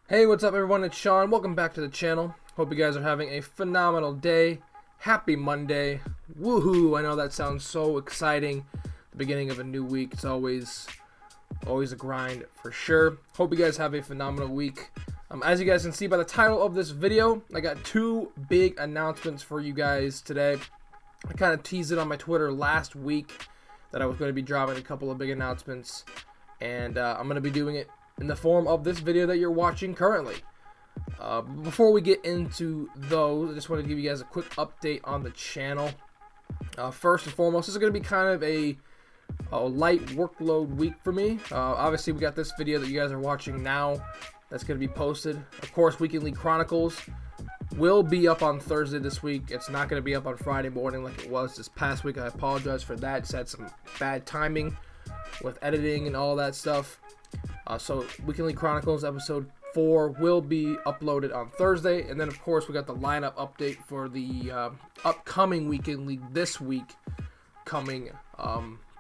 Hey, what's up everyone? It's Sean. Welcome back to the channel. Hope you guys are having a phenomenal day. Happy Monday. Woohoo! I know that sounds so exciting. The beginning of a new week. It's always a grind for sure. Hope you guys have a phenomenal week. As you guys can see by the title of this video, I got two big announcements for you guys today. I kind of teased it on my Twitter last week that I was going to be dropping a couple of big announcements, and I'm going to be doing it in the form of this video that you're watching currently. Before we get into those, I just want to give you guys a quick update on the channel. First and foremost, this is going to be kind of a light workload week for me. Obviously, we got this video that you guys are watching now that's going to be posted. Of course, Weekend League Chronicles will be up on Thursday this week. It's not going to be up on Friday morning like it was this past week. I apologize for that. Just had some bad timing with editing and all that stuff. So Weekend League Chronicles episode 4 will be uploaded on Thursday, and then of course we got the lineup update for the upcoming Weekend League this week coming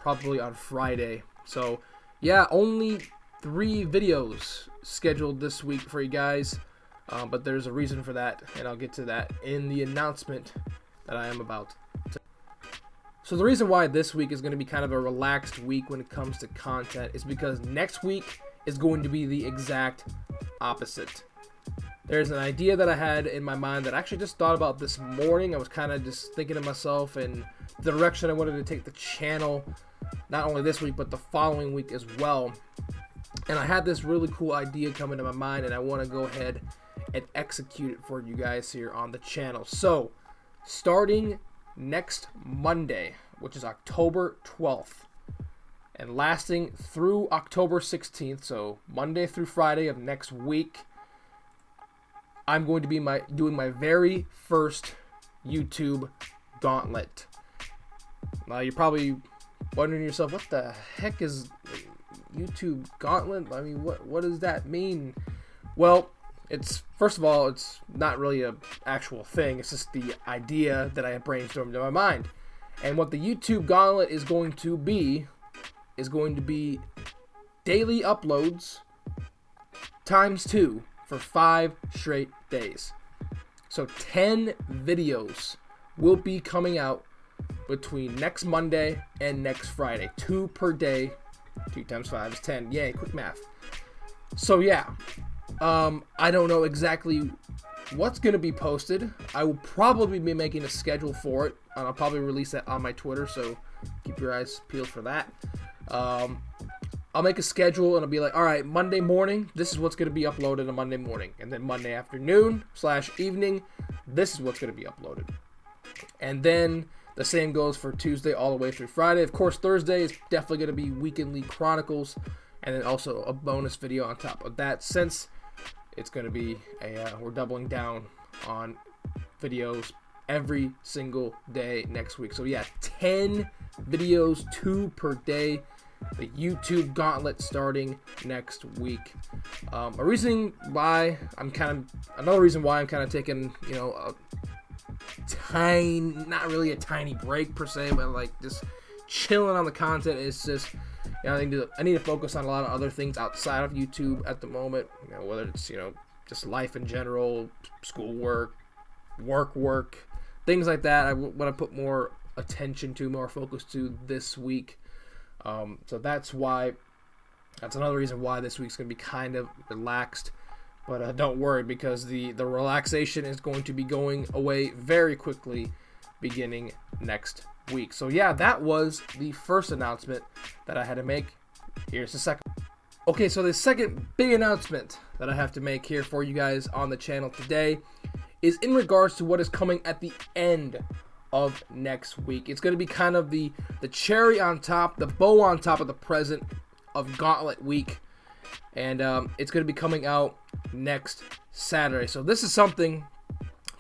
probably on Friday. So yeah, only 3 videos scheduled this week for you guys, but there's a reason for that, and I'll get to that in the announcement that I am about to. So the reason why this week is going to be kind of a relaxed week when it comes to content is because next week is going to be the exact opposite. There's an idea that I had in my mind that I actually just thought about this morning. I was kind of just thinking to myself and the direction I wanted to take the channel, not only this week but the following week as well. And I had this really cool idea come into my mind, and I want to go ahead and execute it for you guys here on the channel. So starting next Monday, which is October 12th, and lasting through October 16th, so Monday through Friday of next week, I'm going to be doing my very first YouTube gauntlet. Now you're probably wondering to yourself, what the heck is YouTube gauntlet? I mean, what does that mean? Well, first of all, it's not really an actual thing. It's just the idea that I have brainstormed in my mind. And what the YouTube gauntlet is going to be daily uploads times 2 for 5 straight days. So 10 videos will be coming out between next Monday and next Friday. 2 per day. 2 times 5 is 10. Yay, quick math. So yeah, I don't know exactly what's going to be posted. I will probably be making a schedule for it, and I'll probably release that on my Twitter, so keep your eyes peeled for that. I'll make a schedule, and I'll be like, alright, Monday morning, this is what's going to be uploaded on Monday morning. And then Monday afternoon / evening, this is what's going to be uploaded. And then the same goes for Tuesday all the way through Friday. Of course, Thursday is definitely going to be Weekend League Chronicles, and then also a bonus video on top of that, since it's going to be we're doubling down on videos every single day next week. So yeah, 10 videos, 2 per day. The YouTube gauntlet starting next week. Another reason why I'm kind of taking, not really a tiny break per se, but like just chilling on the content is just, I need to focus on a lot of other things outside of YouTube at the moment. Whether it's just life in general, schoolwork, work, things like that. I want to put more attention to, more focus to this week. So that's another reason why this week's going to be kind of relaxed. But don't worry, because the relaxation is going to be going away very quickly beginning next week. So yeah, that was the first announcement that I had to make. Here's the second. Okay, so the second big announcement that I have to make here for you guys on the channel today is in regards to what is coming at the end of next week. It's going to be kind of the cherry on top, the bow on top of the present of Gauntlet Week, and it's going to be coming out next Saturday. So this is something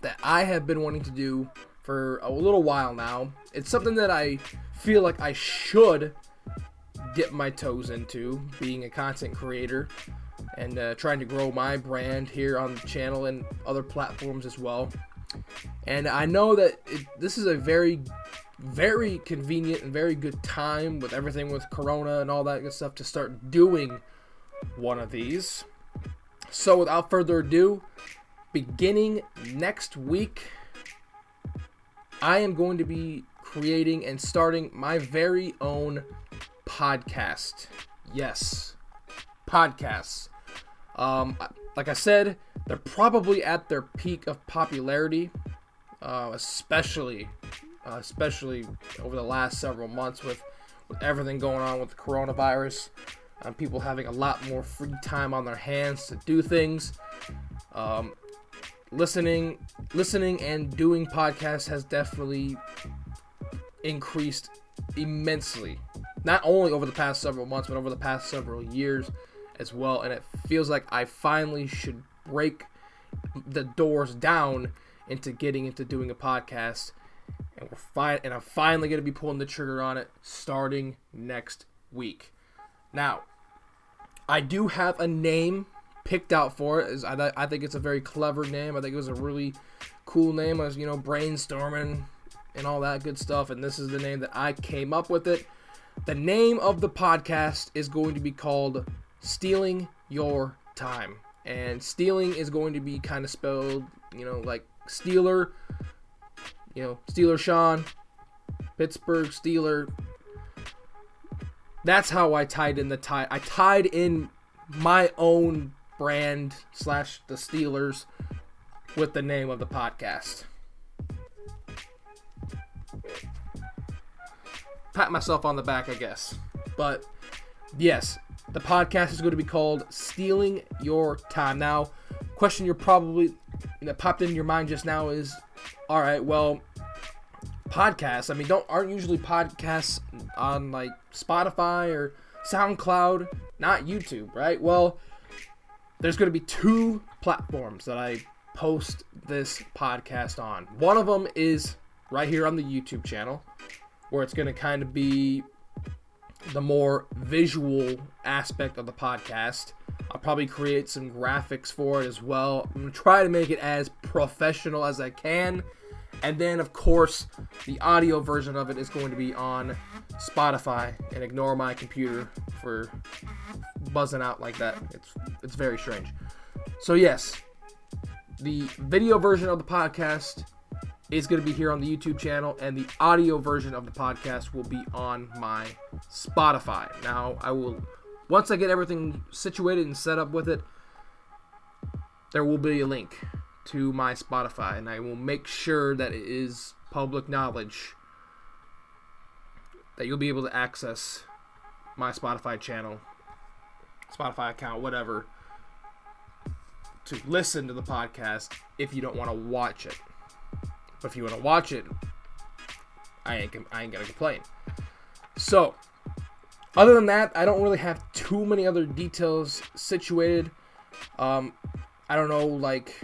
that I have been wanting to do for a little while now. It's something that I feel like I should dip my toes into, being a content creator and trying to grow my brand here on the channel and other platforms as well. And I know that this is a very, very convenient and very good time with everything with Corona and all that good stuff to start doing one of these. So without further ado, beginning next week, I am going to be creating and starting my very own podcast. Yes, podcasts. Like I said, they're probably at their peak of popularity, especially over the last several months with everything going on with the coronavirus. People having a lot more free time on their hands to do things. Listening and doing podcasts has definitely increased immensely. Not only over the past several months, but over the past several years as well. And it feels like I finally should break the doors down into getting into doing a podcast. And I'm finally going to be pulling the trigger on it starting next week. Now, I do have a name picked out for it. I think it's a very clever name. I think it was a really cool name. I was, brainstorming and all that good stuff, and this is the name that I came up with it. The name of the podcast is going to be called Stealing Your Time. And stealing is going to be kind of spelled, like Steeler, Steeler Sean, Pittsburgh Steeler. That's how I tied in I tied in my own brand / the Steelers with the name of the podcast. Pat myself on the back, I guess. But yes, the podcast is going to be called Stealing Your Time. Now, question you're probably that popped in your mind just now is, all right, well, podcasts. I mean, aren't usually podcasts on like Spotify or SoundCloud, not YouTube, right? Well, there's going to be two platforms that I post this podcast on. One of them is right here on the YouTube channel, where it's going to kind of be the more visual aspect of the podcast. I'll probably create some graphics for it as well. I'm going to try to make it as professional as I can. And then, of course, the audio version of it is going to be on Spotify. And ignore my computer for buzzing out like that. It's very strange. So, yes, the video version of the podcast is going to be here on the YouTube channel, and the audio version of the podcast will be on my Spotify. Now, once I get everything situated and set up with it, there will be a link to my Spotify, and I will make sure that it is public knowledge that you'll be able to access my Spotify channel, Spotify account, whatever, to listen to the podcast if you don't want to watch it. But if you want to watch it, I ain't gonna complain. So, other than that, I don't really have too many other details situated. I don't know, like,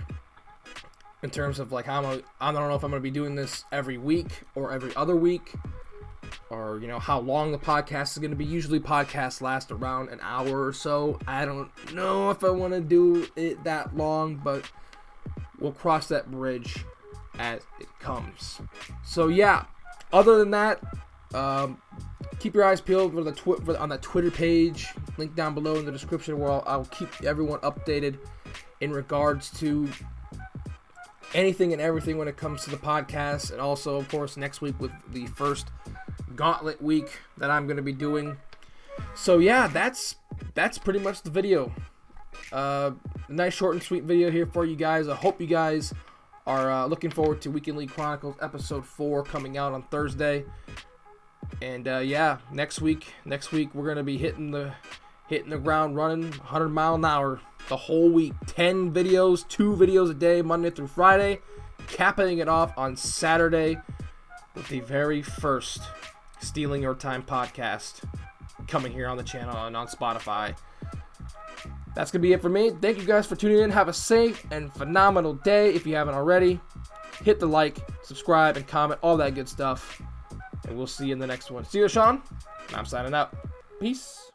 in terms of like I don't know if I'm gonna be doing this every week or every other week, or how long the podcast is gonna be. Usually podcasts last around an hour or so. I don't know if I want to do it that long, but we'll cross that bridge as it comes. So yeah, other than that, keep your eyes peeled for on that Twitter page, link down below in the description, where I'll keep everyone updated in regards to anything and everything when it comes to the podcast. And also, of course, next week with the first Gauntlet week that I'm going to be doing. So yeah, that's pretty much the video. Nice short and sweet video here for you guys. I hope you guys are looking forward to Weekend League Chronicles episode 4 coming out on Thursday. And yeah, next week we're gonna be hitting the ground running, 100 mile an hour the whole week. 10 videos, 2 videos a day, Monday through Friday, capping it off on Saturday with the very first Stealing Your Time podcast coming here on the channel and on Spotify. That's going to be it for me. Thank you guys for tuning in. Have a safe and phenomenal day. If you haven't already, hit the like, subscribe, and comment, all that good stuff. And we'll see you in the next one. See you, Sean. I'm signing out. Peace.